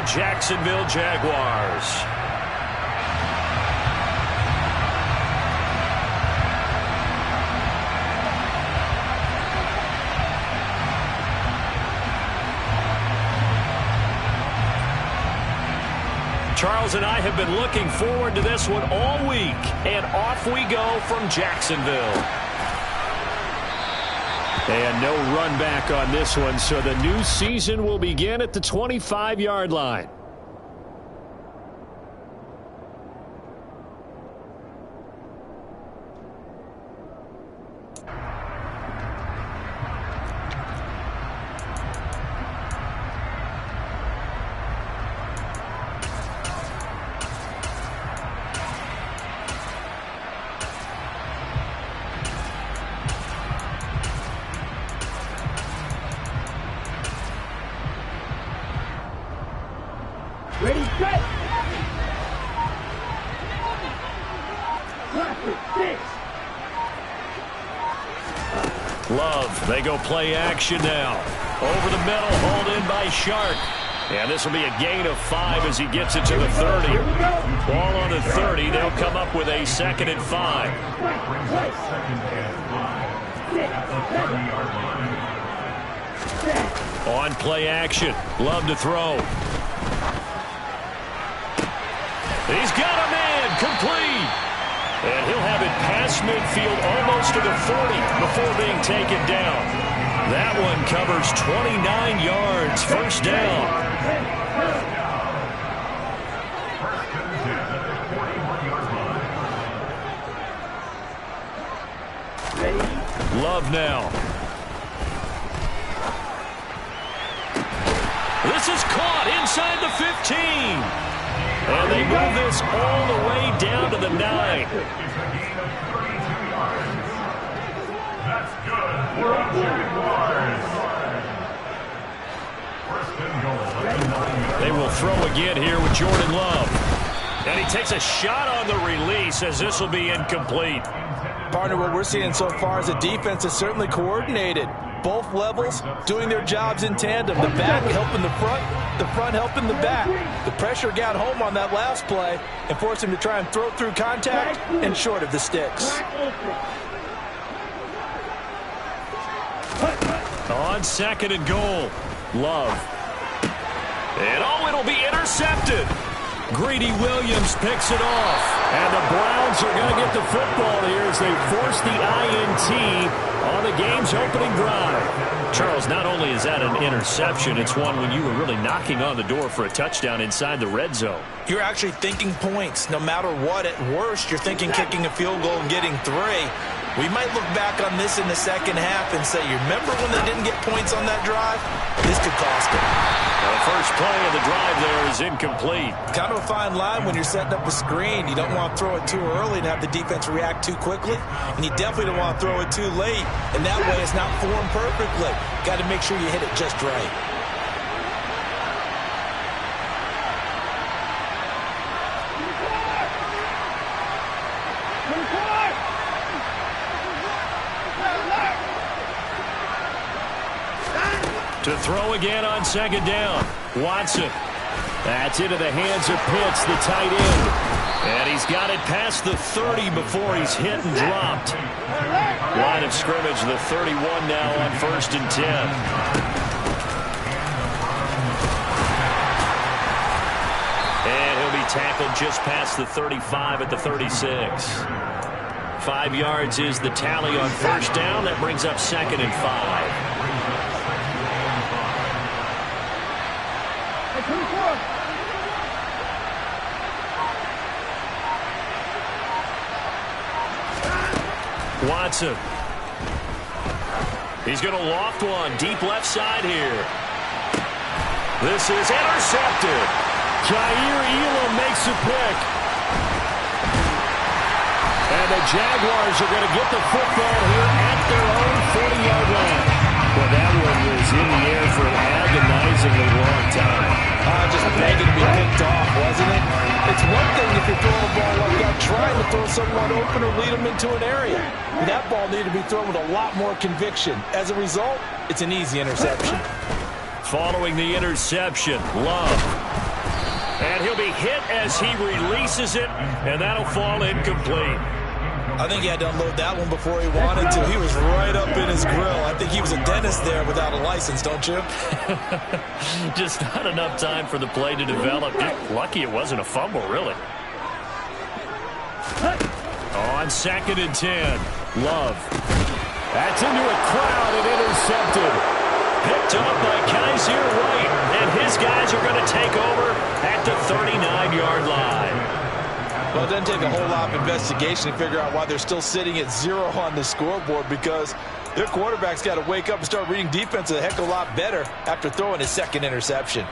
Jacksonville Jaguars. Charles and I have been looking forward to this one all week, and off we go from Jacksonville. And no run back on this one, so the new season will begin at the 25-yard line. Ready, set! Love, they go play action now. Over the middle, hauled in by Shark. And this will be a gain of 5 as he gets it to the 30. Ball on the 30, they'll come up with a 2nd and 5. On play action, Love to throw. He's got a man, complete. And he'll have it past midfield almost to the 40 before being taken down. That one covers 29 yards, first down. Love now. This is caught inside the 15. And they move this all the way down to the 9. That's good for a Jaguars. First and goal. They will throw again here with Jordan Love. And he takes a shot on the release as this will be incomplete. Partner, what we're seeing so far is the defense is certainly coordinated. Both levels doing their jobs in tandem. The back helping the front helping the back. The pressure got home on that last play and forced him to try and throw through contact and short of the sticks. On 2nd and goal, Love. And oh, it'll be intercepted. Greedy Williams picks it off. And the Browns are going to get the football here as they force the INT on the game's opening drive. Charles, not only is that an interception, it's one when you were really knocking on the door for a touchdown inside the red zone. You're actually thinking points. No matter what, at worst, you're thinking kicking a field goal and getting 3. We might look back on this in the second half and say, you remember when they didn't get points on that drive? This could cost them. The first play of the drive there is incomplete. Kind of a fine line when you're setting up a screen. You don't want to throw it too early and have the defense react too quickly. And you definitely don't want to throw it too late. And that way it's not formed perfectly. Got to make sure you hit it just right. To throw again on 2nd down. Watson. That's into the hands of Pitts, the tight end. And he's got it past the 30 before he's hit and dropped. Line of scrimmage, the 31 now on 1st and 10. And he'll be tackled just past the 35 at the 36. 5 yards is the tally on 1st down. That brings up 2nd and 5. Watson. He's going to loft one deep left side here. This is intercepted. Jair Elam makes a pick. And the Jaguars are going to get the football here at their own 40-yard line. Well, that one was in the air for an agonizingly long time. Just begging to be picked off, wasn't it? It's one thing if you're throwing a ball like that, trying to throw someone open or lead them into an area. That ball needed to be thrown with a lot more conviction. As a result, it's an easy interception. Following the interception, Love. And he'll be hit as he releases it, and that'll fall incomplete. I think he had to unload that one before he wanted to. He was right up in his grill. I think he was a dentist there without a license, don't you? Just not enough time for the play to develop. Just lucky it wasn't a fumble, really. On 2nd and 10, Love. That's into a crowd and intercepted. Picked up by Kaiser White, and his guys are going to take over at the 39-yard line. Well, it doesn't take a whole lot of investigation to figure out why they're still sitting at 0 on the scoreboard, because their quarterback's got to wake up and start reading defense a heck of a lot better after throwing his 2nd interception.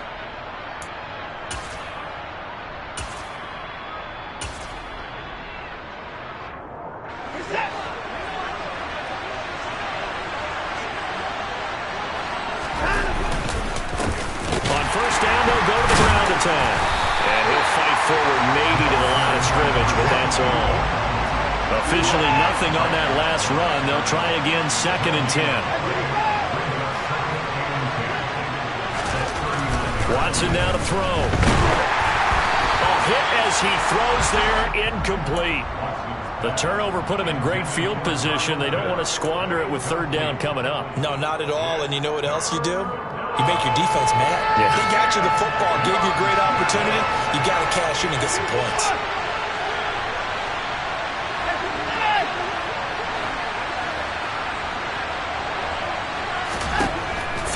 On 1st down, they'll go to the ground attack. And he'll fight forward maybe to the line of scrimmage, but that's all. Officially nothing on that last run. They'll try again 2nd and 10. Watson now to throw. A hit as he throws there, incomplete. The turnover put him in great field position. They don't want to squander it with 3rd down coming up. No, not at all. And you know what else you do? You make your defense mad. Yeah. They got you the football, gave you a great opportunity. You got to cash in and get some points.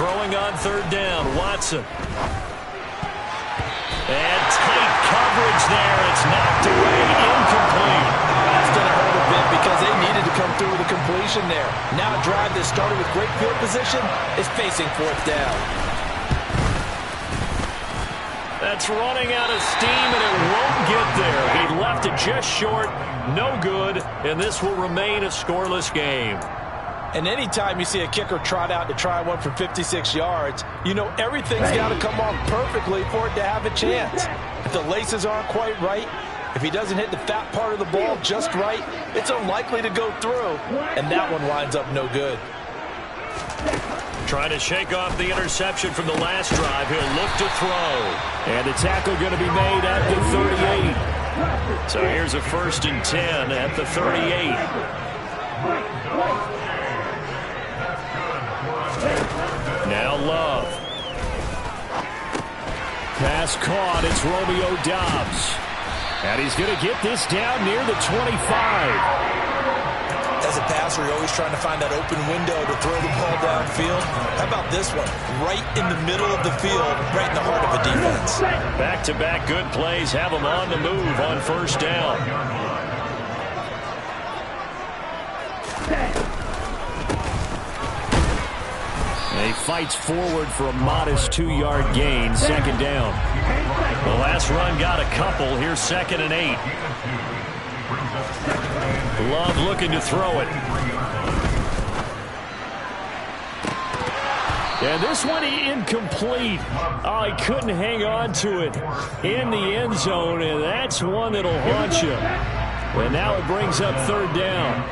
Throwing on 3rd down, Watson. And tight coverage there. It's knocked away, incomplete. That's going to hurt a bit because they needed to come through with a completion there. Now a drive that started with great field position is facing 4th down. That's running out of steam, and it won't get there. He left it just short, no good, and this will remain a scoreless game. And anytime you see a kicker trot out to try one for 56 yards, you know everything's got to come off perfectly for it to have a chance. If the laces aren't quite right, if he doesn't hit the fat part of the ball just right, it's unlikely to go through, and that one winds up no good. Trying to shake off the interception from the last drive. He'll look to throw. And the tackle going to be made at the 38. So here's a 1st and 10 at the 38. Now Love. Pass caught. It's Romeo Doubs. And he's going to get this down near the 25. As a passer, you're always trying to find that open window to throw the ball downfield. How about this one? Right in the middle of the field, right in the heart of a defense. Back-to-back good plays have him on the move on 1st down. And he fights forward for a modest 2-yard gain, 2nd down. The last run got a couple. Here's 2nd and 8. Love looking to throw it. And this one incomplete. Oh, he couldn't hang on to it in the end zone, and that's one that'll haunt you. And now it brings up 3rd down.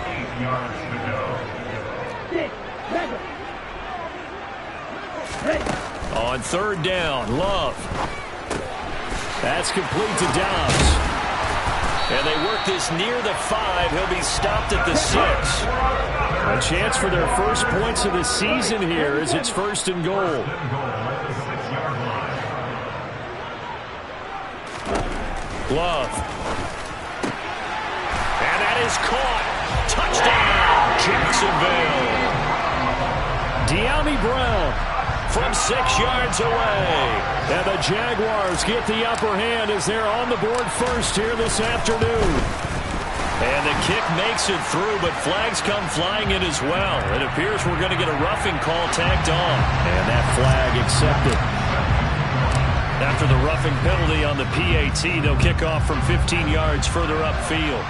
On 3rd down, Love. That's complete to Doubs. And they work this near the 5. He'll be stopped at the 6. A chance for their first points of the season here as it's 1st and goal. Love. And that is caught. Touchdown, Jacksonville. De'Ami Brown from 6 yards away. And the Jaguars get the upper hand as they're on the board first here this afternoon. And the kick makes it through, but flags come flying in as well. It appears we're going to get a roughing call tacked on. And that flag accepted. After the roughing penalty on the PAT, they'll kick off from 15 yards further upfield.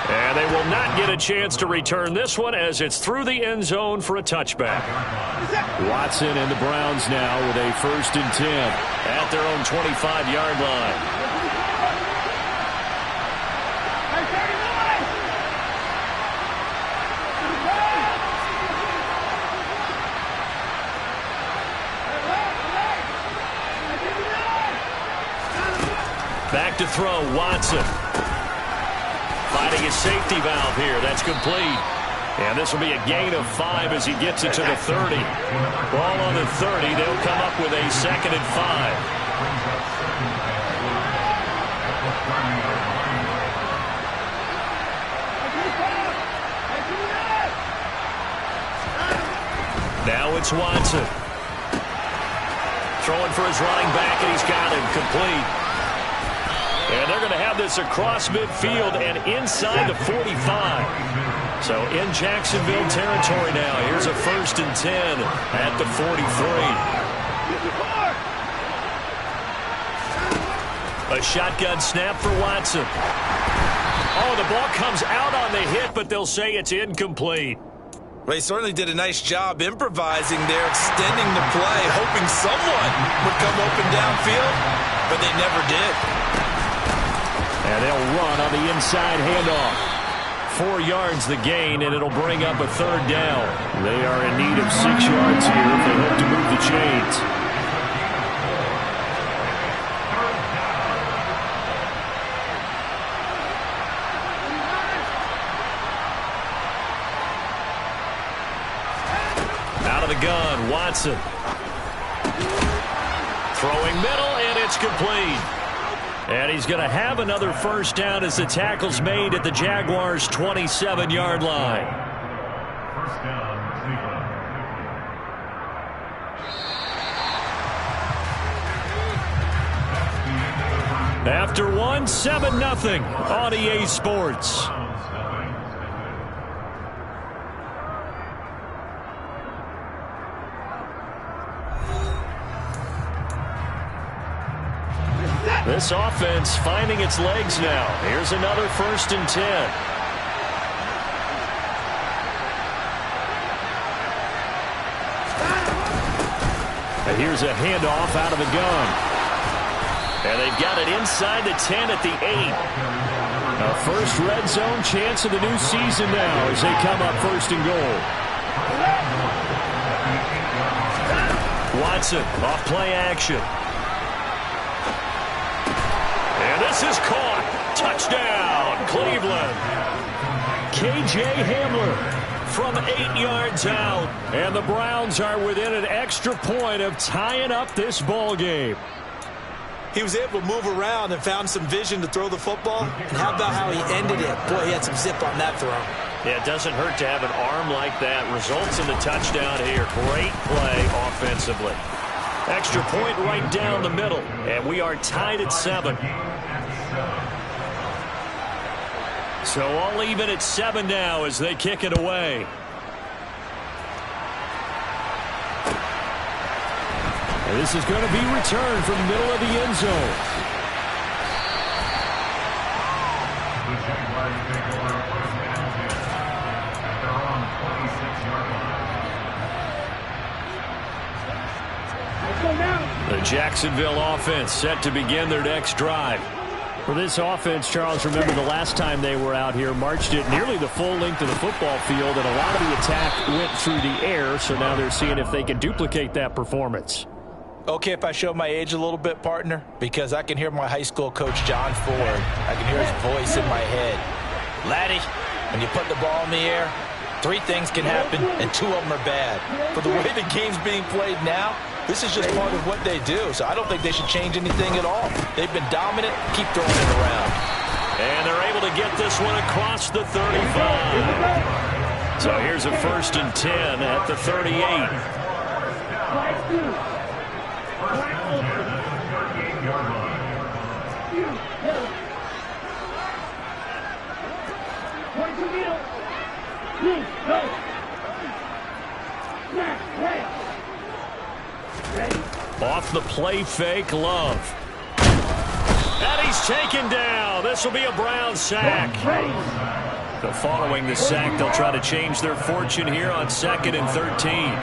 And they will not get a chance to return this one as it's through the end zone for a touchback. Watson and the Browns now with a 1st and 10 at their own 25-yard line. Back to throw, Watson. Finding his safety valve here. That's complete. And this will be a gain of 5 as he gets it to the 30. Ball on the 30. They'll come up with a 2nd and 5. Now it's Watson. Throwing for his running back, and he's got him complete. And they're going to have this across midfield and inside the 45. So in Jacksonville territory now. Here's a 1st and 10 at the 43. A shotgun snap for Watson. Oh, the ball comes out on the hit, but they'll say it's incomplete. Well, he certainly did a nice job improvising there, extending the play, hoping someone would come open downfield, but they never did. And they'll run on the inside handoff. 4 yards the gain, and it'll bring up a 3rd down. They are in need of 6 yards here if they hope to move the chains. Out of the gun, Watson. Throwing middle, and it's complete. And he's going to have another 1st down as the tackle's made at the Jaguars' 27-yard line. 1st down, Cleveland. After one, 7-0 on EA Sports. This offense finding its legs now. Here's another 1st and 10. And here's a handoff out of the gun. And they've got it inside the 10 at the 8. A first red zone chance of the new season now as they come up 1st and goal. Watson off play action. And this is caught. Touchdown, Cleveland. K.J. Hamler from 8 yards out. And the Browns are within an extra point of tying up this ball game. He was able to move around and found some vision to throw the football. And how about how he ended it? Boy, he had some zip on that throw. Yeah, it doesn't hurt to have an arm like that. Results in the touchdown here. Great play offensively. Extra point right down the middle. And we are tied at 7. So all even at 7 now as they kick it away. And this is going to be returned from the middle of the end zone. The Jaguars take over 1st and 10 at their own 26-yard line. The Jacksonville offense set to begin their next drive. For this offense, Charles, remember the last time they were out here, marched it nearly the full length of the football field, and a lot of the attack went through the air, so now they're seeing if they can duplicate that performance. Okay, if I show my age a little bit, partner, because I can hear my high school coach, John Ford. I can hear his voice in my head. Laddie, when you put the ball in the air, 3 things can happen, and 2 of them are bad. For the way the game's being played now, this is just part of what they do, so I don't think they should change anything at all. They've been dominant. Keep throwing it around. And they're able to get this one across the 35. So here's a 1st and 10 at the 38. Off the play fake, Love. And he's taken down. This will be a Brown sack. So following the sack, they'll try to change their fortune here on 2nd and 13.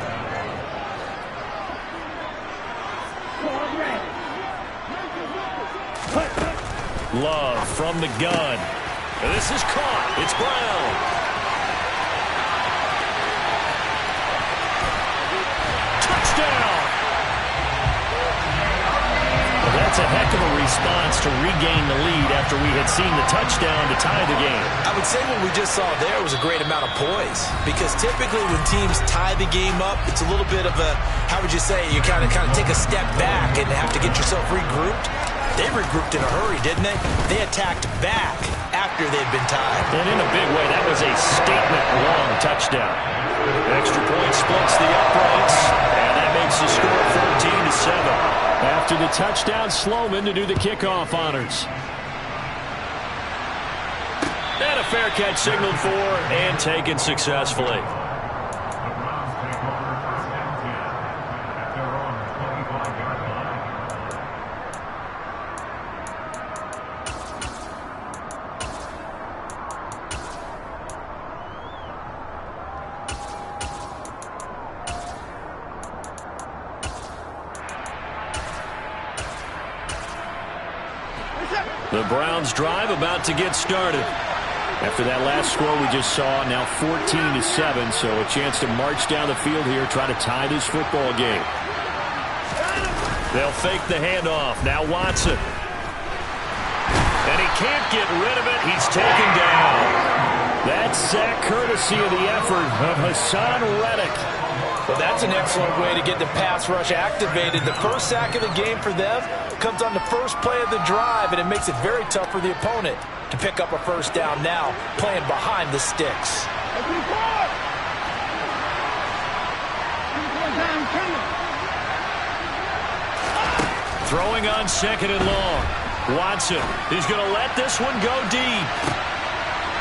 Love from the gun. And this is caught. It's Brown. Touchdown. That's That's a heck of a response to regain the lead after we had seen the touchdown to tie the game. I would say what we just saw there was a great amount of poise, because typically when teams tie the game up, it's a little bit of a, how would you say, you kind of take a step back and have to get yourself regrouped. They regrouped in a hurry, didn't they? They attacked back after they'd been tied. And in a big way, that was a statement-long touchdown. Extra point splits the uprights, and that makes the score 14-7. After the touchdown, Sloman to do the kickoff honors. And a fair catch signaled for and taken successfully. The Browns drive about to get started. After that last score we just saw, now 14-7, so a chance to march down the field here, try to tie this football game. They'll fake the handoff. Now Watson. And he can't get rid of it. He's taken down. That's sack courtesy of the effort of Hassan Reddick. Well, that's an excellent way to get the pass rush activated. The first sack of the game for them comes on the first play of the drive, and it makes it very tough for the opponent to pick up a first down now, playing behind the sticks. Throwing on second and long. Watson, he's going to let this one go deep.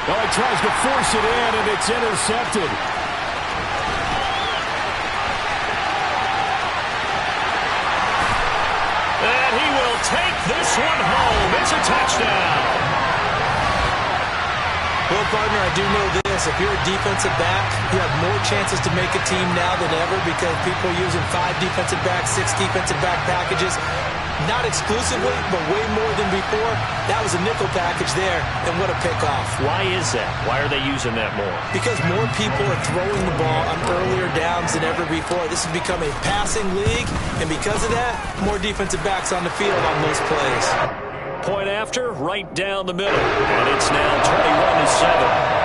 Oh, he tries to force it in, and it's intercepted. And he will take this one home. It's a touchdown. Well, partner, I do know this. If you're a defensive back, you have more chances to make a team now than ever, because people are using 5 defensive backs, 6 defensive back packages. Not exclusively, but way more than before. That was a nickel package there, and what a pickoff. Why is that? Why are they using that more? Because more people are throwing the ball on earlier downs than ever before. This has become a passing league, and because of that, more defensive backs on the field on those plays. Point after, right down the middle, and it's now 21-7.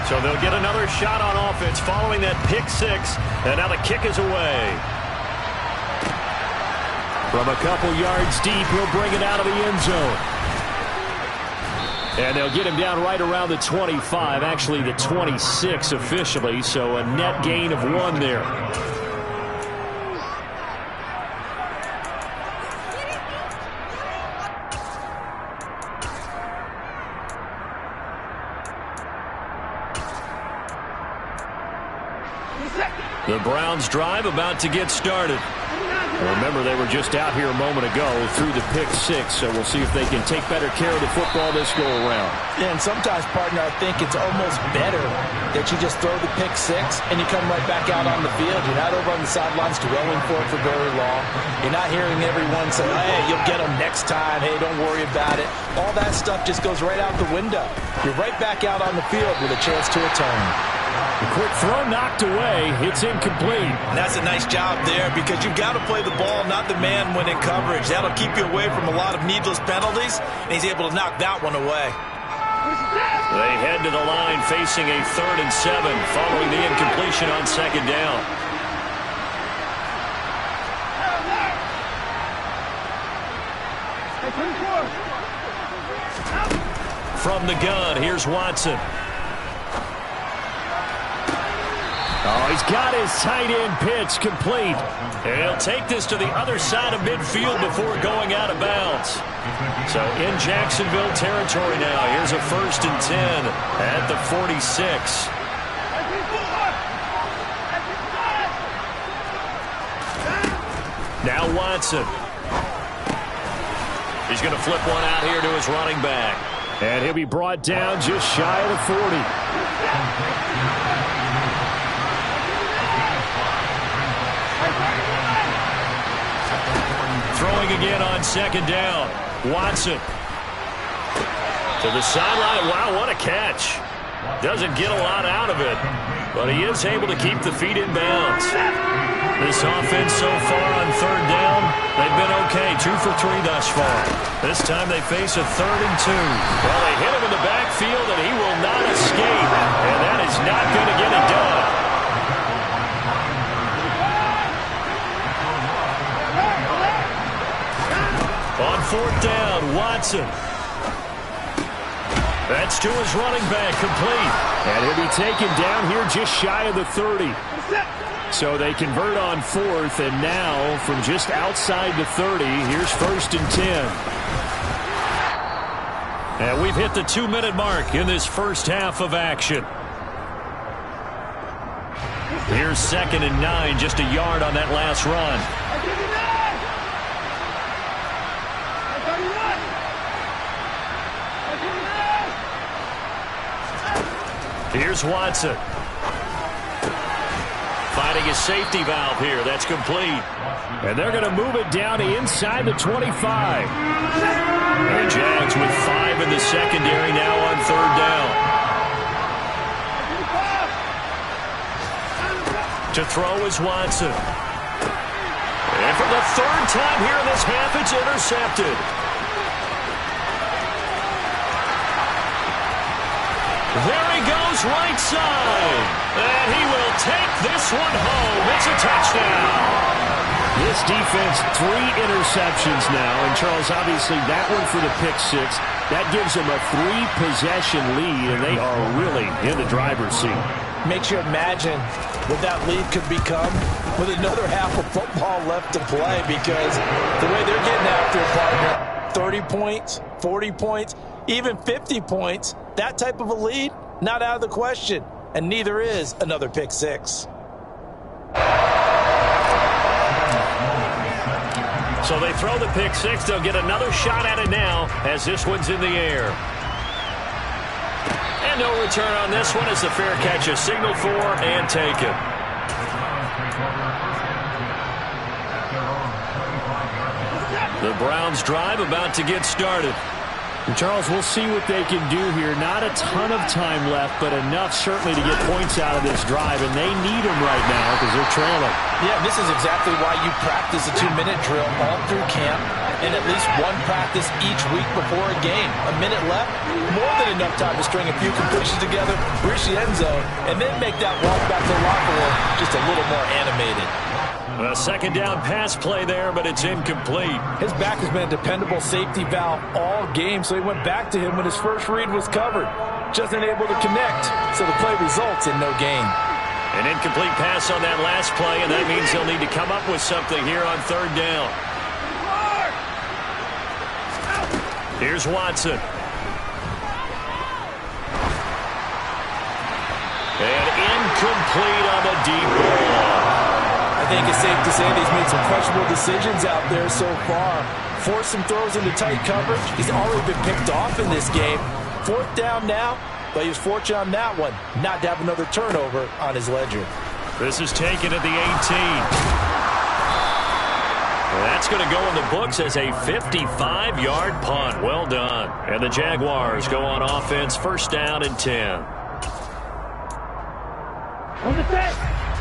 So they'll get another shot on offense following that pick six, and now the kick is away. From a couple yards deep, he'll bring it out of the end zone. And they'll get him down right around the 25, actually the 26 officially, so a net gain of 1 there. The Browns drive about to get started. Remember, they were just out here a moment ago through the pick six, so we'll see if they can take better care of the football this go-around. Yeah, and sometimes, partner, I think it's almost better that you just throw the pick six and you come right back out on the field. You're not over on the sidelines dwelling for it for very long. You're not hearing everyone say, hey, you'll get them next time. Hey, don't worry about it. All that stuff just goes right out the window. You're right back out on the field with a chance to atone. The quick throw knocked away. It's incomplete. And that's a nice job there, because you've got to play the ball, not the man when in coverage. That'll keep you away from a lot of needless penalties, and he's able to knock that one away. They head to the line facing a 3rd and 7 following the incompletion on 2nd down. From the gun, here's Watson. Oh, he's got his tight end pitch complete. And he'll take this to the other side of midfield before going out of bounds. So in Jacksonville territory now. Here's a 1st and 10 at the 46. Now Watson. He's going to flip one out here to his running back. And he'll be brought down just shy of the 40. Throwing again on 2nd down. Watson. To the sideline. Wow, what a catch. Doesn't get a lot out of it. but he is able to keep the feet in bounds. This offense so far on third down, they've been okay, 2 for 3 thus far. This time they face a 3rd and 2. Well, they hit him in the backfield, and he will not escape, and that is not going to get it done. On 4th down, Watson. That's to his running back, complete. And he'll be taken down here just shy of the 30. So they convert on 4th, and now from just outside the 30, here's 1st and 10. And we've hit the 2-minute mark in this first half of action. Here's 2nd and 9, just a yard on that last run. Here's Watson. Finding a safety valve here. That's complete. And they're going to move it down inside the 25. And Jags with 5 in the secondary now on 3rd down. To throw is Watson. And for the 3rd time here in this half, it's intercepted. There he goes, right side. And he will take this one home. It's a touchdown. This defense, 3 interceptions now. And, Charles, obviously that one for the pick 6. That gives them a 3-possession lead, and they are really in the driver's seat. Makes you imagine what that lead could become with another half of football left to play, because the way they're getting after it, partner, 30 points, 40 points, even 50 points, that type of a lead, not out of the question. And neither is another pick 6. So they throw the pick 6. They'll get another shot at it now as this one's in the air. And no return on this one as the fair catch is signaled for and taken. The Browns drive about to get started. And Charles, we'll see what they can do here. Not a ton of time left, but enough certainly to get points out of this drive, and they need them right now because they're trailing. Yeah, this is exactly why you practice a 2-minute drill all through camp and at least one practice each week before a game. A minute left, more than enough time to string a few completions together, reach the end zone, and then make that walk back to the locker room just a little more animated. A 2nd down pass play there, but it's incomplete. His back has been a dependable safety valve all game, so he went back to him when his first read was covered. Just unable to connect, so the play results in no gain. An incomplete pass on that last play, and that means they'll need to come up with something here on 3rd down. Here's Watson. And incomplete on the deep ball. I think it's safe to say that he's made some questionable decisions out there so far. Forced some throws into tight coverage. He's already been picked off in this game. 4th down now, but he was fortunate on that one not to have another turnover on his ledger. This is taken at the 18. That's going to go in the books as a 55-yard punt. Well done. And the Jaguars go on offense, 1st down and 10.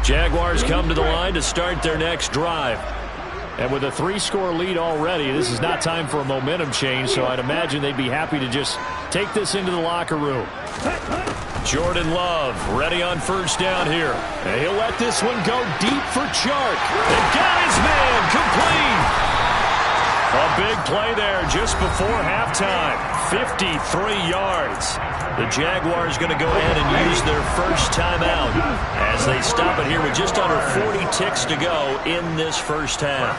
Jaguars come to the line to start their next drive. And with a 3-score lead already, this is not time for a momentum change, so I'd imagine they'd be happy to just take this into the locker room. Jordan Love ready on 1st down here. And he'll let this one go deep for Chark. And got his man complete. A big play there just before halftime. 53 yards. The Jaguars going to go ahead and use their first timeout as they stop it here with just under 40 ticks to go in this first half.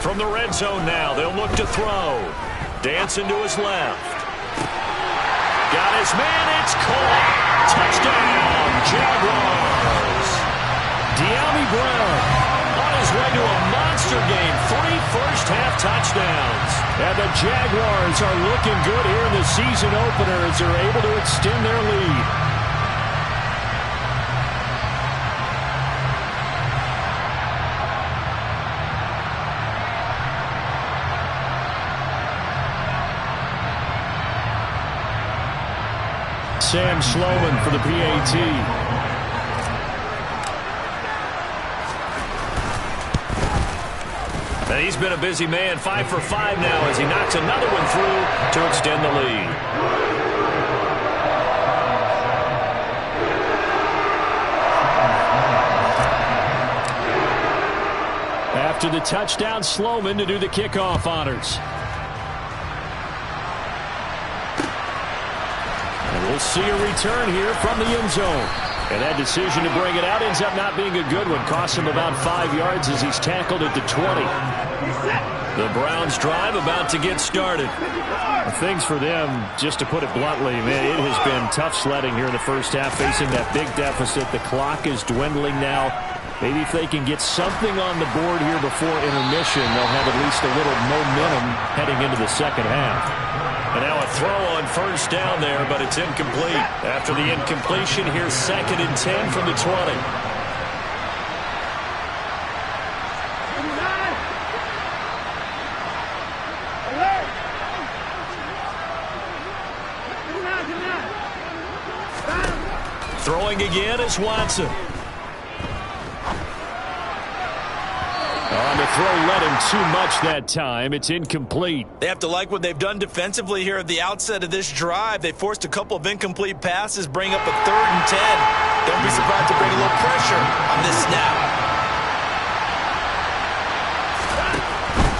From the red zone now, they'll look to throw. Dancing to his left. Got his man, it's caught. Touchdown, Jaguars. De'Ami Brown on his way to a monster game. 3 first-half touchdowns. And the Jaguars are looking good here in the season opener as they're able to extend their lead. Sam Sloman for the PAT. And he's been a busy man, 5 for 5 now as he knocks another one through to extend the lead. After the touchdown, Sloman to do the kickoff honors. And we'll see a return here from the end zone. And that decision to bring it out ends up not being a good one. Costs him about 5 yards as he's tackled at the 20. The Browns drive about to get started. Things for them, just to put it bluntly, man, it has been tough sledding here in the first half, facing that big deficit. The clock is dwindling now. Maybe if they can get something on the board here before intermission, they'll have at least a little momentum heading into the second half. And now a throw on first down there, but it's incomplete. After the incompletion, here's 2nd and 10 from the 20. Throwing again is Watson. On the throw, led him too much that time. It's incomplete. They have to like what they've done defensively here at the outset of this drive. They forced a couple of incomplete passes, bring up a 3rd and 10. Don't be surprised to bring a little pressure on this snap.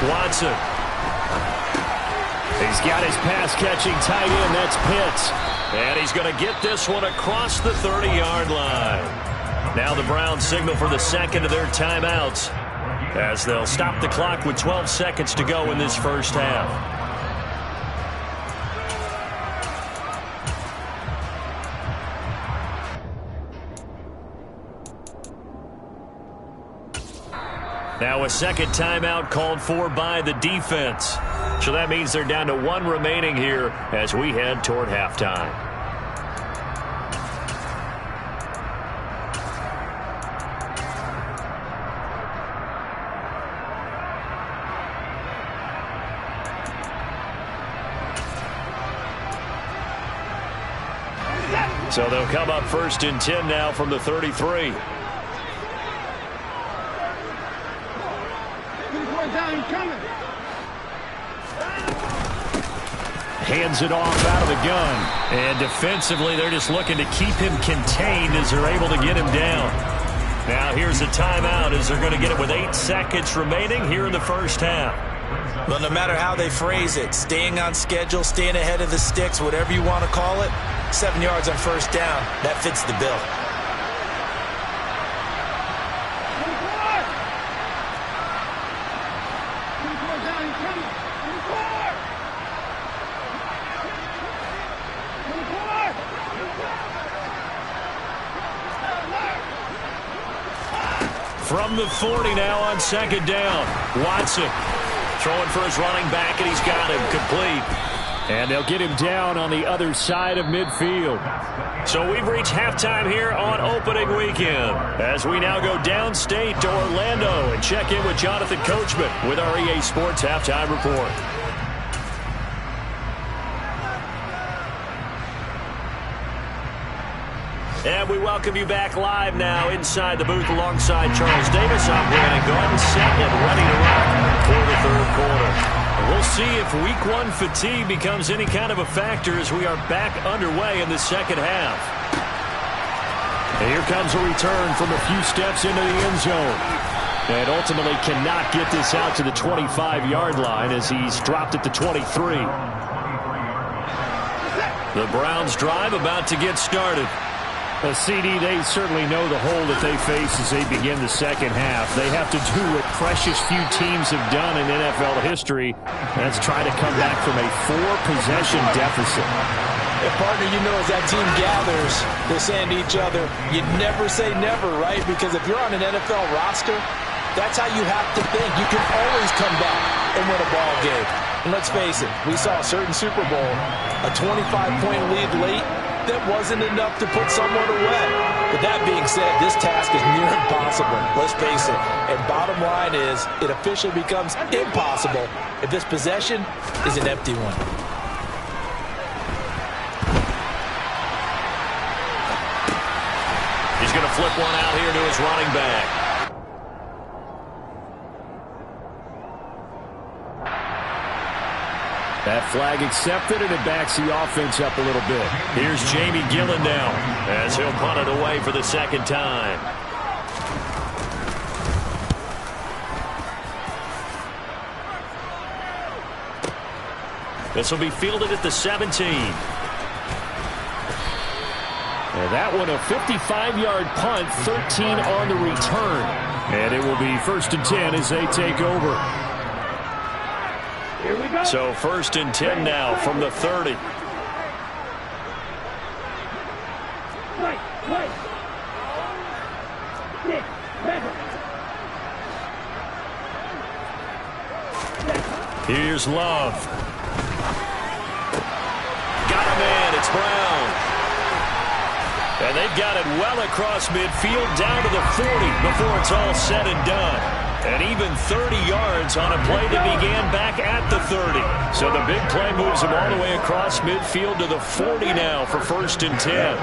Watson. He's got his pass-catching tight end. That's Pitts. And he's going to get this one across the 30-yard line. Now the Browns signal for the second of their timeouts, as they'll stop the clock with 12 seconds to go in this first half. Now a second timeout called for by the defense. So that means they're down to 1 remaining here as we head toward halftime. So they'll come up 1st and 10 now from the 33. Hands it off out of the gun. And defensively, they're just looking to keep him contained as they're able to get him down. Now here's a timeout as they're going to get it with 8 seconds remaining here in the first half. Well, no matter how they phrase it, staying on schedule, staying ahead of the sticks, whatever you want to call it, 7 yards on first down, that fits the bill. From the 40 now on 2nd down. Watson throwing for his running back, and he's got him complete. And they'll get him down on the other side of midfield. So we've reached halftime here on opening weekend, as we now go downstate to Orlando and check in with Jonathan Coachman with our EA Sports Halftime Report. And we welcome you back live now inside the booth alongside Charles Davis. I'm Brandon Garden, set and ready to rock for the 3rd quarter. And we'll see if Week 1 fatigue becomes any kind of a factor as we are back underway in the second half. And here comes a return from a few steps into the end zone. And ultimately cannot get this out to the 25-yard line as he's dropped at the 23. The Browns drive about to get started. CD, they certainly know the hole that they face as they begin the second half. They have to do what precious few teams have done in NFL history. That's try to come back from a 4-possession deficit. And partner, you know, as that team gathers, they're saying to each other, you never say never, right? Because if you're on an NFL roster, that's how you have to think. You can always come back and win a ball game. And let's face it, we saw a certain Super Bowl, a 25-point lead late, that wasn't enough to put someone away. But that being said, this task is near impossible. Let's face it. And bottom line is, it officially becomes impossible if this possession is an empty one. flip one out here to his running back. That flag accepted, and it backs the offense up a little bit. Here's Jamie Gillen now as he'll punt it away for the second time. This will be fielded at the 17. And that one a 55-yard punt, 13 on the return. And it will be 1st and 10 as they take over. Here we go. So 1st and 10 now from the 30. Here's Love. Got a man. It's Brown. And they've got it well across midfield down to the 40 before it's all said and done. And even 30 yards on a play that began back at the 30. So the big play moves them all the way across midfield to the 40 now for 1st and 10.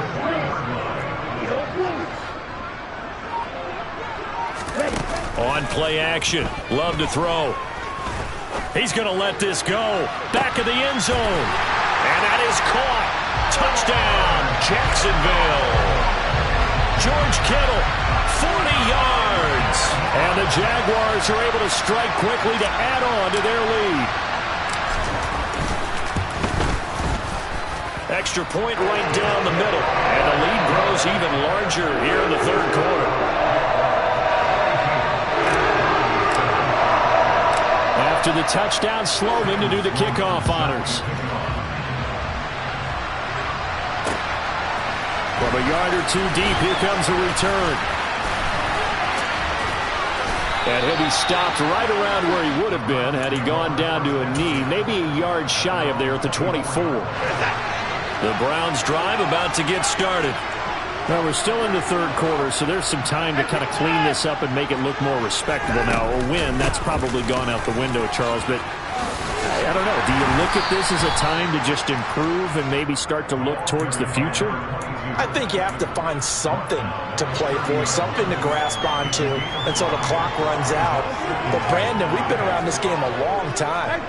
On play action. Love to throw. He's going to let this go. Back of the end zone. And that is caught. Touchdown, Jacksonville. George Kittle, 40 yards. And the Jaguars are able to strike quickly to add on to their lead. Extra point right down the middle. And the lead grows even larger here in the 3rd quarter. After the touchdown, Sloman to do the kickoff honors. From a yard or 2 deep, here comes a return. And he'll be stopped right around where he would have been had he gone down to a knee, maybe a yard shy of there at the 24. The Browns drive about to get started. Well, we're still in the 3rd quarter, so there's some time to kind of clean this up and make it look more respectable. Now, a win, that's probably gone out the window, Charles, but I don't know. Do you look at this as a time to just improve and maybe start to look towards the future? I think you have to find something to play for, something to grasp onto until the clock runs out. But, Brandon, we've been around this game a long time.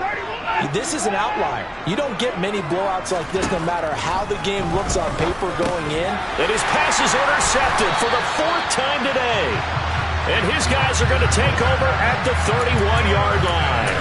This is an outlier. You don't get many blowouts like this no matter how the game looks on paper going in. And his pass is intercepted for the 4th time today. And his guys are going to take over at the 31-yard line.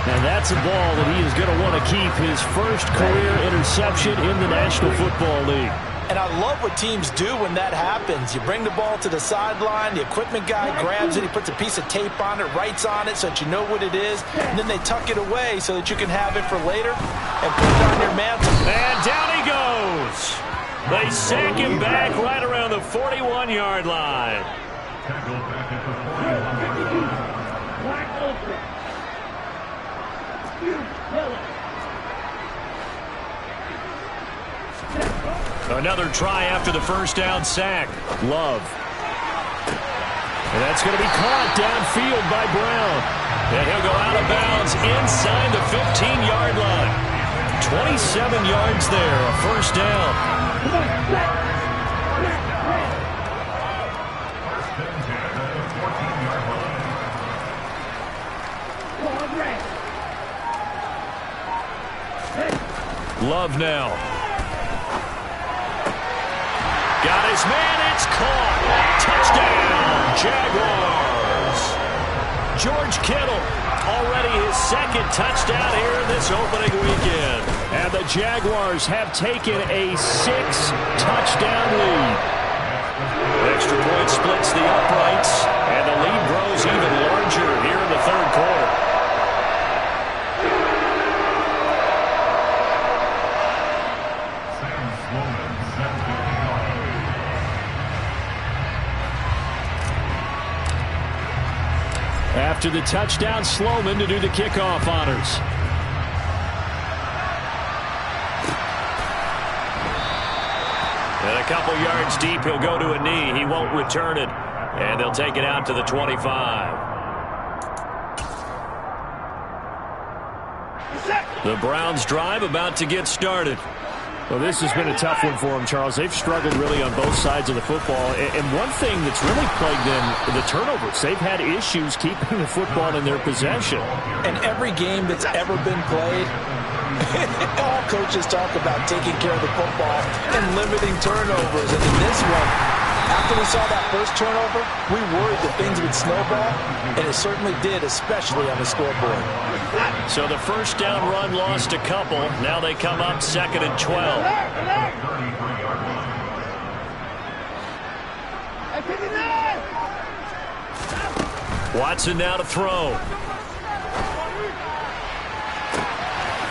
And that's a ball that he is going to want to keep, his first career interception in the National Football League. And I love what teams do when that happens. You bring the ball to the sideline, the equipment guy grabs it, he puts a piece of tape on it, writes on it so that you know what it is, and then they tuck it away so that you can have it for later and put it on your mantle. And down he goes. They sack him back right around the 41-yard line. Another try after the first down sack. Love. And that's going to be caught downfield by Brown. And he'll go out of bounds inside the 15-yard line. 27 yards there, a first down. Love now. Got his man, it's caught. Touchdown, Jaguars. George Kittle, already his 2nd touchdown here in this opening weekend. And the Jaguars have taken a 6-touchdown lead. Extra point splits the uprights, and the lead grows even larger here in the 3rd quarter. After the touchdown, Sloman to do the kickoff honors. And a couple yards deep, he'll go to a knee. He won't return it. And they'll take it out to the 25. The Browns drive about to get started. Well, this has been a tough one for them, Charles. They've struggled really on both sides of the football. And one thing that's really plagued them, the turnovers. They've had issues keeping the football in their possession. And every game that's ever been played, all coaches talk about taking care of the football and limiting turnovers. And in this one, after we saw that first turnover, we worried that things would snowball, and it certainly did, especially on the scoreboard. So the first down run lost a couple. Now they come up 2nd and 12. Watson now to throw.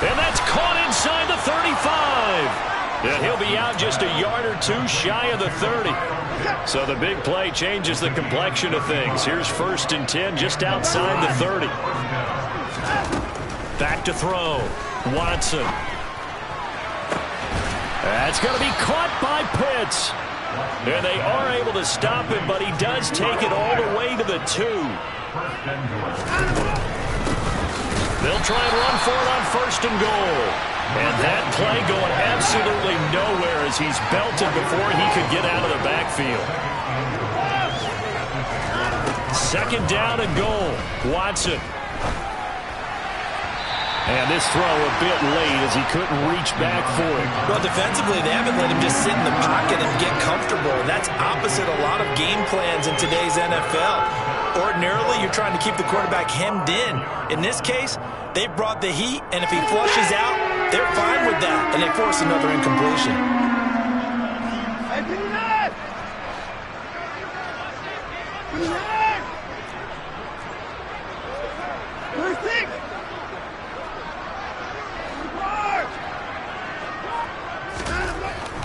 And that's caught inside the 35. And he'll be out just a yard or two shy of the 30. So the big play changes the complexion of things. Here's 1st and 10 just outside the 30. Back to throw. Watson. That's going to be caught by Pitts. And they are able to stop him, but he does take it all the way to the 2. They'll try and run for it on 1st and goal. And that play going absolutely nowhere as he's belted before he could get out of the backfield. 2nd down and goal. Watson. And this throw a bit late as he couldn't reach back for it. Well, defensively, they haven't let him just sit in the pocket and get comfortable. And that's opposite a lot of game plans in today's NFL. Ordinarily, you're trying to keep the quarterback hemmed in. In this case, they brought the heat, and if he flushes out, they're fine with that, and they force another incompletion.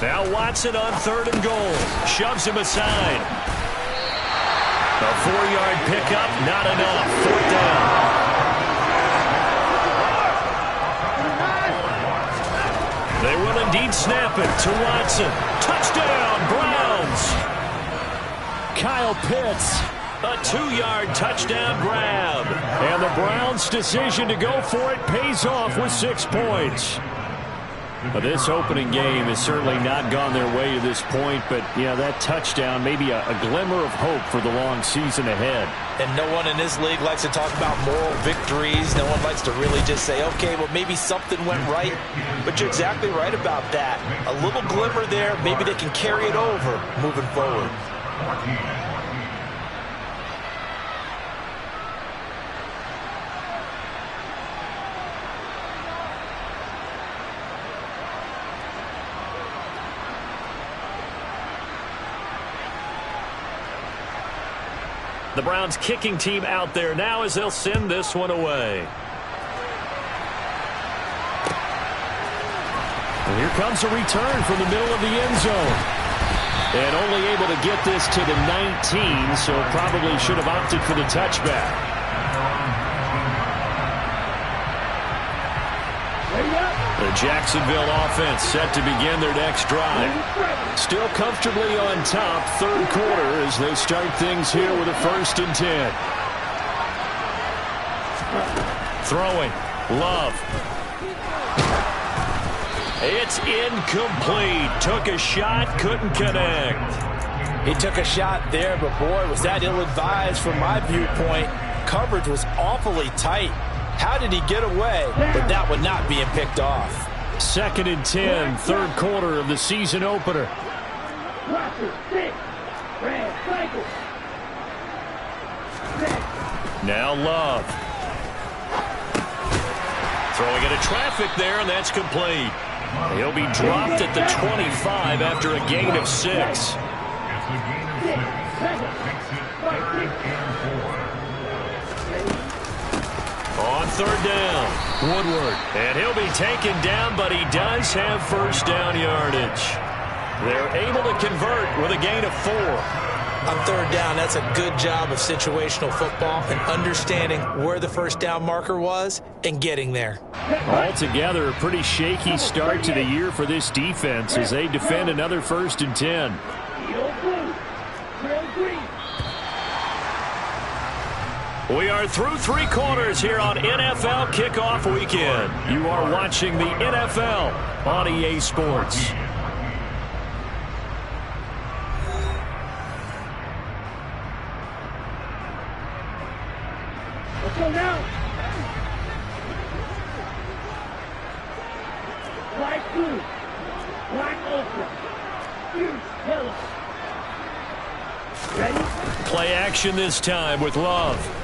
Now Watson on 3rd and goal. Shoves him aside. A 4-yard pickup, not enough. 4th down. They will indeed snap it to Watson. Touchdown, Browns. Kyle Pitts. A 2-yard touchdown grab. And the Browns' decision to go for it pays off with 6 points. But this opening game has certainly not gone their way to this point, but, yeah, that touchdown, maybe a glimmer of hope for the long season ahead. And no one in this league likes to talk about moral victories. No one likes to really just say, okay, well, maybe something went right. But you're exactly right about that. A little glimmer there, maybe they can carry it over moving forward. The Browns kicking team out there now as they'll send this one away. And here comes a return from the middle of the end zone. And only able to get this to the 19, so probably should have opted for the touchback. The Jacksonville offense set to begin their next drive. Still comfortably on top, 3rd quarter as they start things here with a 1st and 10. Throwing. Love. It's incomplete. Took a shot, couldn't connect. He took a shot there, but boy, was that ill-advised from my viewpoint. Coverage was awfully tight. How did he get away with that one not being picked off? 2nd and 10, 3rd quarter of the season opener. Now Love. Throwing into traffic there, and that's complete. He'll be dropped at the 25 after a gain of 6. On 3rd down, Woodward. And he'll be taken down, but he does have 1st down yardage. They're able to convert with a gain of 4. On 3rd down, that's a good job of situational football and understanding where the 1st down marker was and getting there. Altogether, a pretty shaky start to the year for this defense as they defend another 1st and 10. 2 We are through 3 quarters here on NFL Kickoff Weekend. You are watching the NFL on EA Sports. Let's go now. Black blue. Black ultra. Huge yellow. Ready? Play action this time with Love.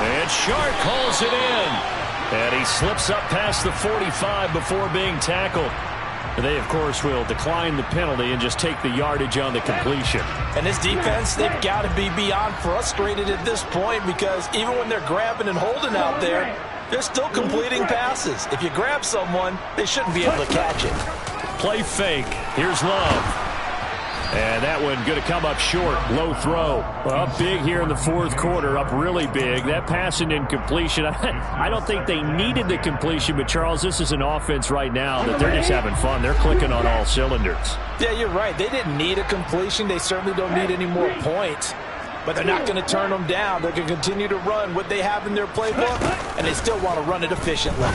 And Shark hauls it in. And he slips up past the 45 before being tackled. They, of course, will decline the penalty and just take the yardage on the completion. And this defense, they've got to be beyond frustrated at this point because even when they're grabbing and holding out there, they're still completing passes. If you grab someone, they shouldn't be able to catch it. Play fake. Here's Love. And that one going to come up short. Low throw. Up big here in the 4th quarter. Up really big. That pass and incompletion. I don't think they needed the completion, but, Charles, this is an offense right now that they're just having fun. They're clicking on all cylinders. Yeah, you're right. They didn't need a completion. They certainly don't need any more points. But they're not going to turn them down. They're going to continue to run what they have in their playbook, and they still want to run it efficiently.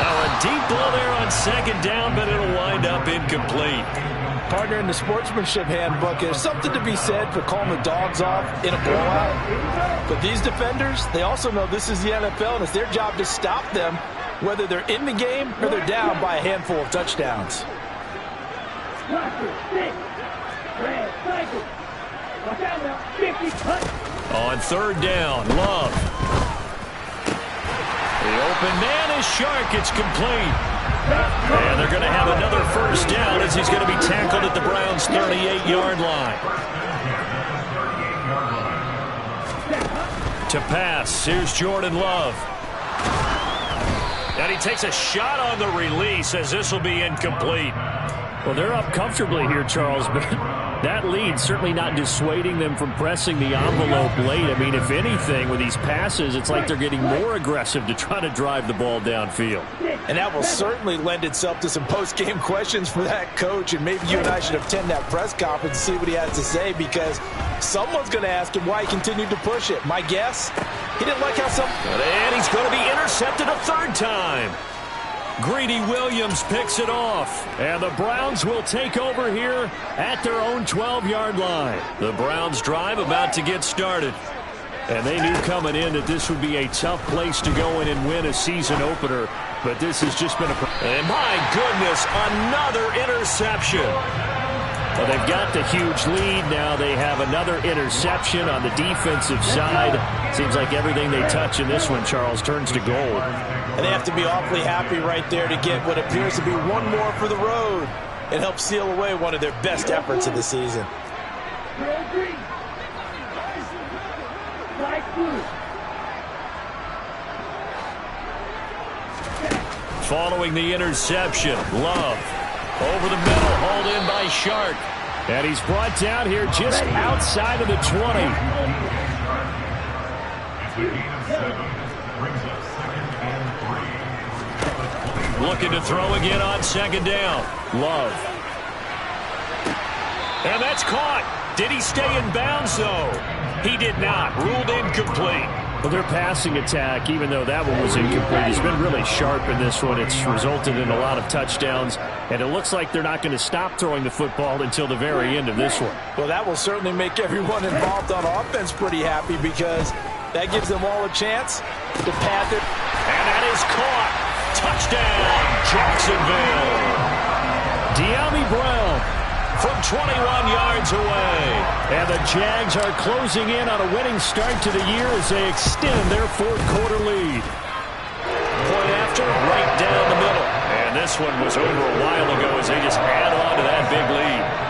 Now a deep ball there on 2nd down, but it'll wind up incomplete. Partner, in the sportsmanship handbook, there's something to be said for calling the dogs off in a blowout. But these defenders, they also know this is the NFL, and it's their job to stop them, whether they're in the game or they're down by a handful of touchdowns. On 3rd down, Love. The open man is Shark. It's complete. And they're going to have another 1st down as he's going to be tackled at the Browns' 38-yard line. To pass, here's Jordan Love. And he takes a shot on the release as this will be incomplete. Well, they're up comfortably here, Charles, but that lead certainly not dissuading them from pressing the envelope late. I mean, if anything, with these passes, it's like they're getting more aggressive to try to drive the ball downfield. And that will certainly lend itself to some post-game questions for that coach, and maybe you and I should attend that press conference and see what he has to say, because someone's going to ask him why he continued to push it. My guess, he didn't like how some... And he's going to be intercepted a 3rd time. Greedy Williams picks it off. And the Browns will take over here at their own 12-yard line. The Browns drive about to get started. And they knew coming in that this would be a tough place to go in and win a season opener. But this has just been a... And my goodness, another interception. Well, they've got the huge lead. Now they have another interception on the defensive side. Seems like everything they touch in this one, Charles, turns to gold. And they have to be awfully happy right there to get what appears to be one more for the road and help seal away one of their best efforts of the season. Following the interception, Love over the middle, hauled in by Shark. And he's brought down here just outside of the 20. Looking to throw again on 2nd down. Love. And that's caught. Did he stay in bounds, though? He did not. Ruled incomplete. Well, their passing attack, even though that one was incomplete, has been really sharp in this one. It's resulted in a lot of touchdowns, and it looks like they're not going to stop throwing the football until the very end of this one. Well, that will certainly make everyone involved on offense pretty happy, because that gives them all a chance to pad their... And that is caught. Touchdown, Jacksonville. De'Ami Brown from 21 yards away. And the Jags are closing in on a winning start to the year as they extend their 4th quarter lead. Point after, right down the middle. And this one was over a while ago as they just add on to that big lead.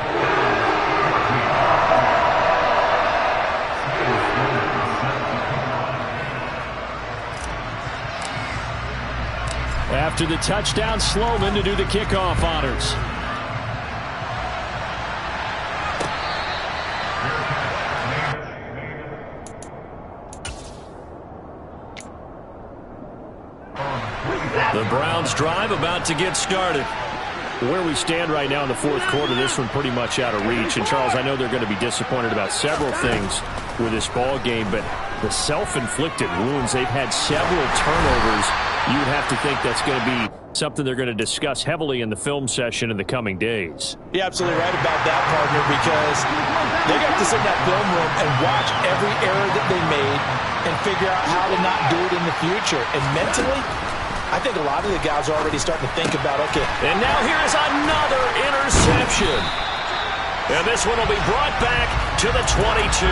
After the touchdown, Sloman to do the kickoff honors. The Browns drive about to get started. Where we stand right now in the fourth quarter, this one pretty much out of reach. And, Charles, I know they're going to be disappointed about several things with this ball game, but the self-inflicted wounds, they've had several turnovers. You'd have to think that's going to be something they're going to discuss heavily in the film session in the coming days. You're absolutely right about that, partner, because they got to sit in that film room and watch every error that they made and figure out how to not do it in the future. And mentally, I think a lot of the guys are already starting to think about, okay. And now here is another interception. And this one will be brought back to the 22.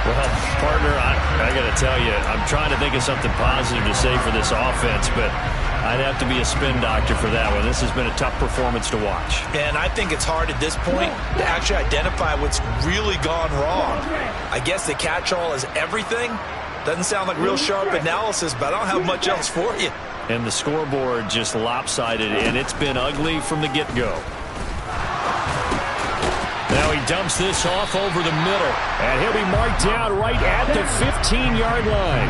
Well, partner, I got to tell you, I'm trying to think of something positive to say for this offense, but I'd have to be a spin doctor for that one. This has been a tough performance to watch. And I think it's hard at this point to actually identify what's really gone wrong. I guess the catch-all is everything. Doesn't sound like real sharp analysis, but I don't have much else for you. And the scoreboard just lopsided, and it's been ugly from the get-go. Now he dumps this off over the middle, and he'll be marked down right at the 15-yard line.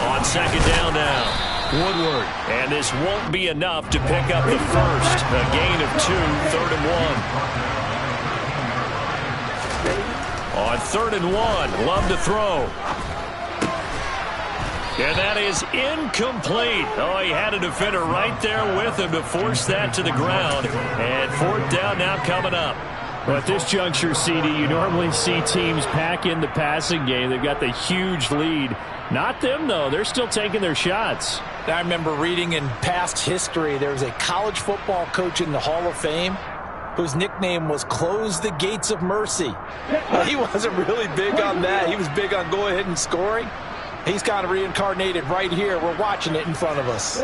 On second down now. Woodward, and this won't be enough to pick up the first. A gain of 2, 3rd and 1. On 3rd and 1, Love to throw. And that is incomplete. Oh, he had a defender right there with him to force that to the ground. And 4th down now coming up. Well, at this juncture, CD, you normally see teams pack in the passing game. They've got the huge lead. Not them, though. They're still taking their shots. I remember reading in past history, there was a college football coach in the Hall of Fame whose nickname was Close the Gates of Mercy. Well, he wasn't really big on that. He was big on go ahead and scoring. He's kind of reincarnated right here. We're watching it in front of us.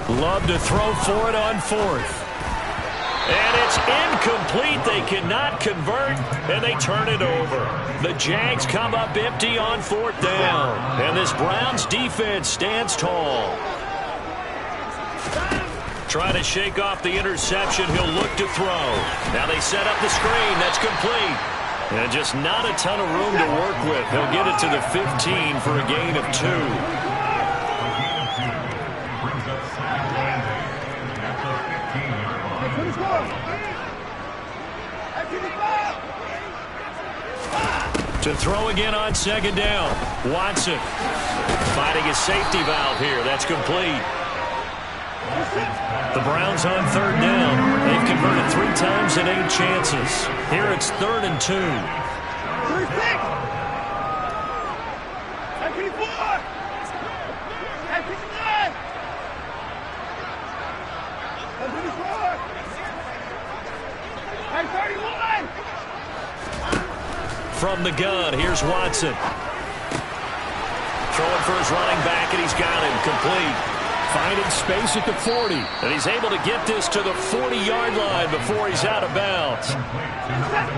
Love to throw for it on 4th. And it's incomplete. They cannot convert, and they turn it over. The Jags come up empty on 4th down. And this Browns defense stands tall. Trying to shake off the interception. He'll look to throw. Now they set up the screen. That's complete. And just not a ton of room to work with. He'll get it to the 15 for a gain of 2. To throw again on second down. Watson finding his safety valve here. That's complete. The Browns on 3rd down. They've converted 3 times in 8 chances. Here it's 3rd and 2. From the gun, here's Watson. Throwing for his running back, and he's got him complete. Finding space at the 40. And he's able to get this to the 40-yard line before he's out of bounds.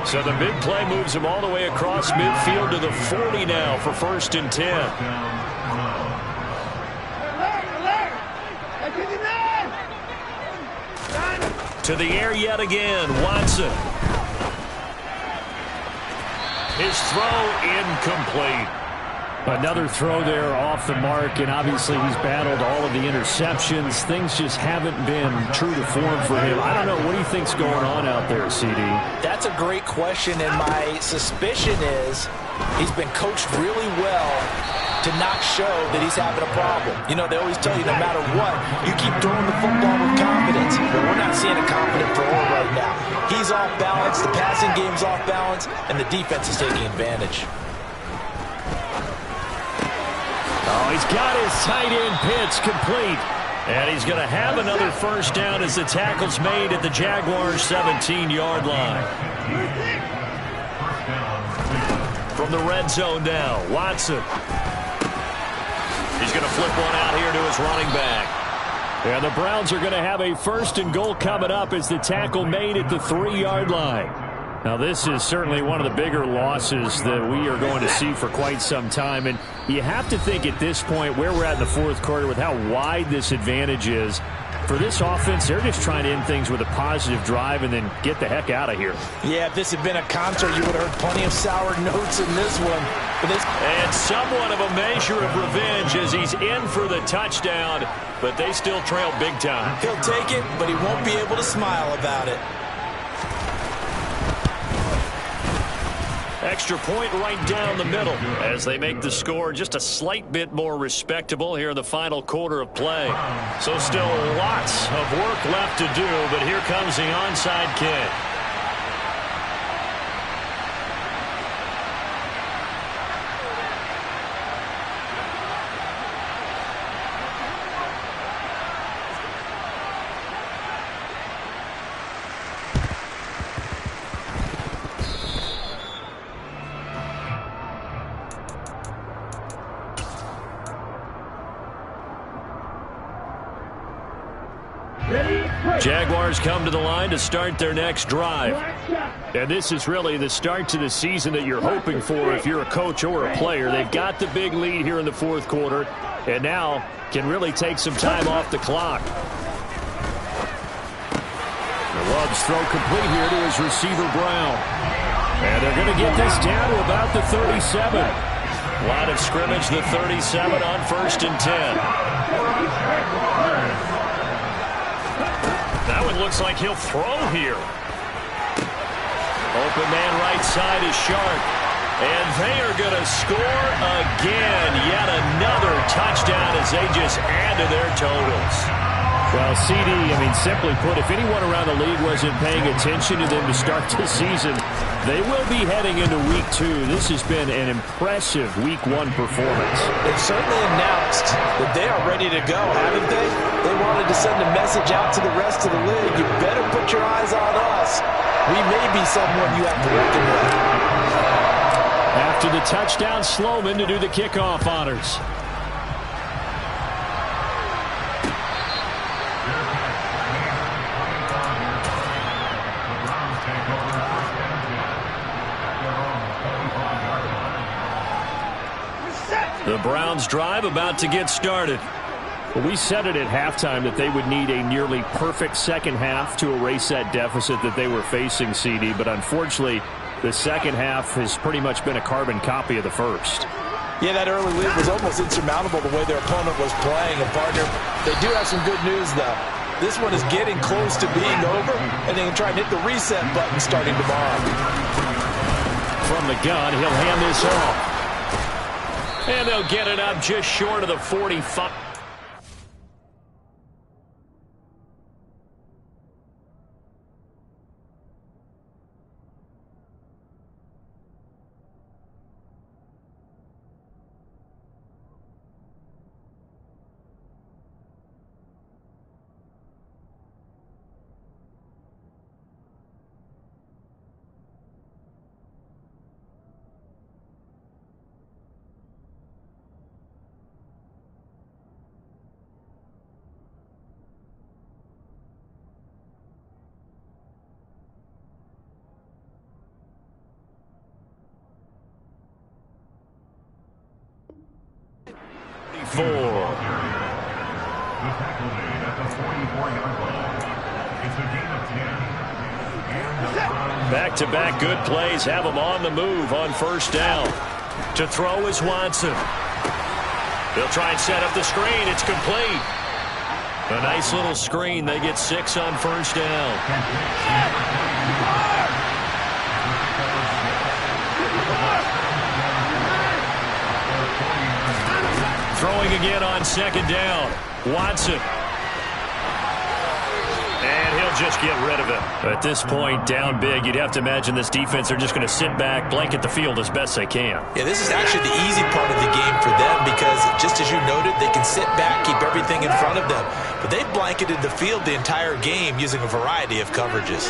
So the big play moves him all the way across midfield to the 40 now for 1st and 10. To the air yet again, Watson. His throw incomplete. Another throw there off the mark, and obviously he's battled all of the interceptions. Things just haven't been true to form for him. I don't know. What do you think's going on out there, CD? That's a great question, and my suspicion is he's been coached really well to not show that he's having a problem. You know, they always tell you no matter what, you keep throwing the football with confidence. But we're not seeing a confident thrower right now. He's off balance, the passing game's off balance, and the defense is taking advantage. Oh, he's got his tight end pitch complete. And he's going to have another 1st down as the tackle's made at the Jaguars' 17-yard line. From the red zone now, Watson. He's going to flip one out here to his running back. And the Browns are going to have a 1st and goal coming up as the tackle made at the 3-yard line. Now, this is certainly one of the bigger losses that we are going to see for quite some time. And you have to think at this point, where we're at in the fourth quarter with how wide this advantage is, For this offense, they're just trying to end things with a positive drive and then get the heck out of here. Yeah, if this had been a concert, you would have heard plenty of sour notes in this one. And somewhat of a measure of revenge as he's in for the touchdown, but they still trail big time. He'll take it, but he won't be able to smile about it. Extra point right down the middle as they make the score just a slight bit more respectable here in the final quarter of play. So still lots of work left to do, but here comes the onside kick. Jaguars come to the line to start their next drive. And this is really the start to the season that you're hoping for if you're a coach or a player. They've got the big lead here in the fourth quarter and now can really take some time off the clock. The Love's throw complete here to his receiver, Brown. And they're going to get this down to about the 37. Line of scrimmage, the 37 on 1st and 10. Now it looks like he'll throw here. Open man right side is Sharp. And they are going to score again. Yet another touchdown as they just add to their totals. Well, CD, simply put, if anyone around the league wasn't paying attention to them to start this season, they will be heading into Week 2. This has been an impressive Week 1 performance. They've certainly announced that they are ready to go, haven't they? They wanted to send a message out to the rest of the league. You better put your eyes on us. We may be someone you have to reckon with. After the touchdown, Sloman to do the kickoff honors. The Browns drive about to get started. Well, we said it at halftime that they would need a nearly perfect second half to erase that deficit that they were facing, CD. But unfortunately, the second half has pretty much been a carbon copy of the first. Yeah, that early lead was almost insurmountable the way their opponent was playing. And, partner, they do have some good news, though. This one is getting close to being over, and they can try and hit the reset button starting tomorrow. From the gun, he'll hand this off. And they'll get it up just short of the 45. Back-to-back good plays have them on the move on 1st down. To throw is Watson. They'll try and set up the screen. It's complete. A nice little screen. They get 6 on 1st down. Throwing again on 2nd down. Watson. And he'll just get rid of it. At this point, down big, you'd have to imagine this defense are just going to sit back, blanket the field as best they can. Yeah, this is actually the easy part of the game for them because, just as you noted, they can sit back, keep everything in front of them. But they've blanketed the field the entire game using a variety of coverages.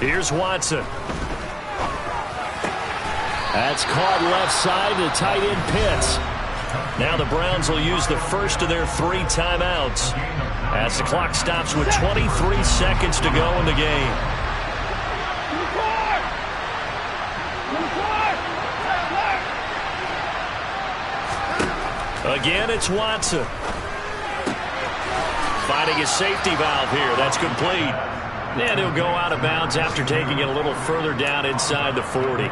Here's Watson. That's caught left side to tight end Pitts. Now the Browns will use the first of their 3 timeouts as the clock stops with 23 seconds to go in the game. Again, it's Watson. Finding his safety valve here. That's complete. And he'll go out of bounds after taking it a little further down inside the 40.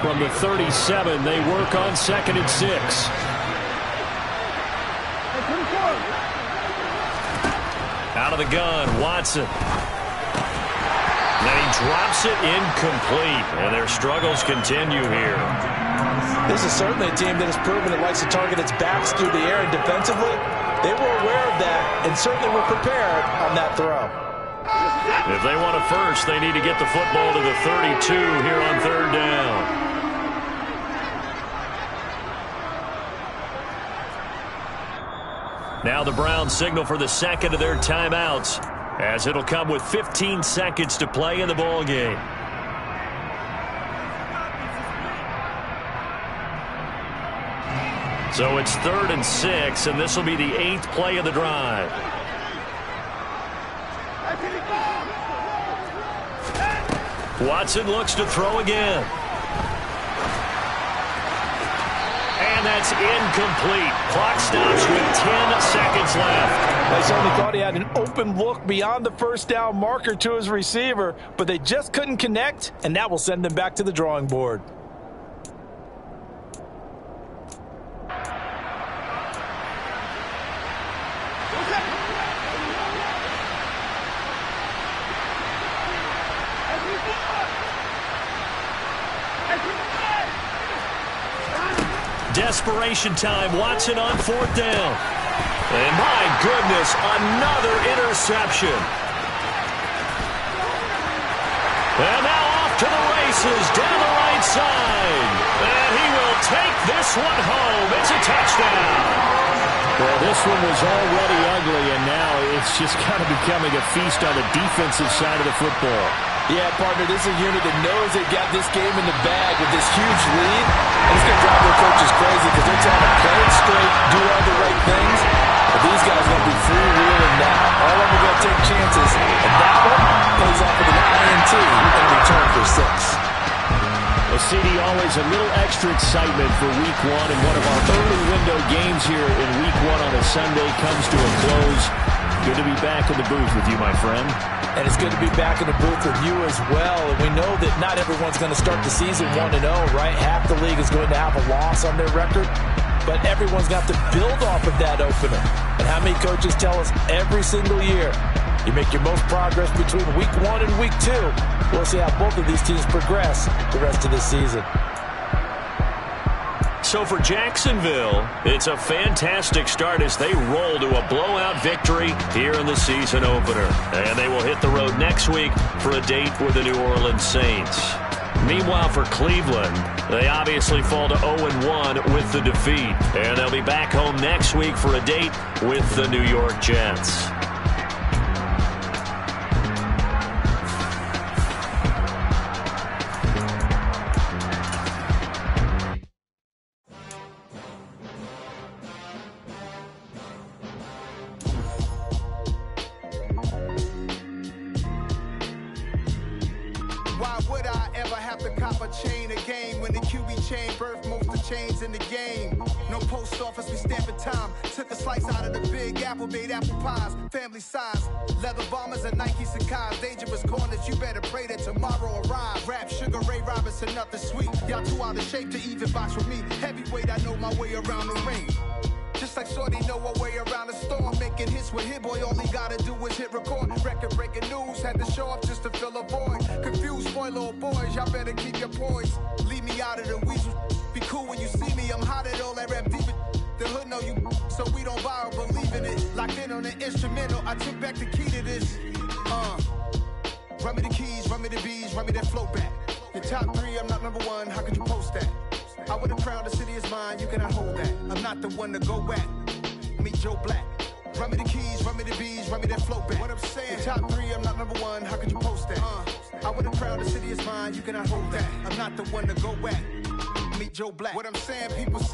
From the 37, they work on 2nd and 6. Out of the gun, Watson. Then he drops it incomplete, and their struggles continue here. This is certainly a team that has proven it likes to target its backs through the air, and defensively, they were aware of that and certainly were prepared on that throw. If they want a first, they need to get the football to the 32 here on 3rd down. Now the Browns signal for the 2nd of their timeouts, as it'll come with 15 seconds to play in the ball game. So it's 3rd and 6, and this will be the 8th play of the drive. Watson looks to throw again. And that's incomplete. Clock stops with 10 seconds left. They certainly thought he had an open look beyond the first down marker to his receiver, but they just couldn't connect, and that will send them back to the drawing board. Desperation time. Watson on 4th down. And my goodness, another interception. And now off to the races down the right side. And he will take this one home. It's a touchdown. Well, this one was already ugly, and now it's just kind of becoming a feast on the defensive side of the football. Yeah, partner, this is a unit that knows they've got this game in the bag with this huge lead. And it's going to drive their coaches crazy because they're trying to play it straight, do all the right things. But these guys are going to be freewheeling now. All of them are going to take chances. And that one plays off with an INT in return for 6. Well, CD, always a little extra excitement for Week 1. And one of our early window games here in Week 1 on a Sunday comes to a close. Good to be back in the booth with you, my friend. And it's good to be back in the booth with you as well. And we know that not everyone's going to start the season 1-0, right? Half the league is going to have a loss on their record. But everyone's got to build off of that opener. And how many coaches tell us every single year, you make your most progress between Week 1 and Week 2. We'll see how both of these teams progress the rest of this season. So for Jacksonville, it's a fantastic start as they roll to a blowout victory here in the season opener. And they will hit the road next week for a date with the New Orleans Saints. Meanwhile, for Cleveland, they obviously fall to 0-1 with the defeat. And they'll be back home next week for a date with the New York Jets. Why would I ever have to cop a chain a game when the QB chain birthed most of the chains in the game? No post office, we stamping time. Took a slice out of the big apple, made apple pies, family size. Leather bombers and Nike Sacai's. Dangerous corners, you better pray that tomorrow arrive. Rap, Sugar Ray Robinson, nothing sweet. Y'all too out of shape to even box with me. Heavyweight, I know my way around the ring. Just like Shorty know her way around the storm. Making hits with Hit Boy, all he gotta do is hit record. Record-breaking news, had to show up just to fill a void. Confused, spoiled little boys, y'all better keep your poise. Leave me out of the weasel. Be cool when you see me, I'm hot at all that rap deep. The hood know you, so we don't borrow, believe in it. Locked in on the instrumental, I took back the key to this. Run me the keys, run me the bees, run me that flow back. Your top 3, I'm not number 1, how could you post that? I would've crowned the city is mine, you cannot hold that. I'm not the one to go back. Meet Joe Black. Run me the keys, run me the bees, run me that flow back. What I'm saying, top 3, I'm not number 1, how could you post that? I would've crowned the city is mine, you cannot hold that. I'm not the one to go back. Meet Joe Black. What I'm saying, people say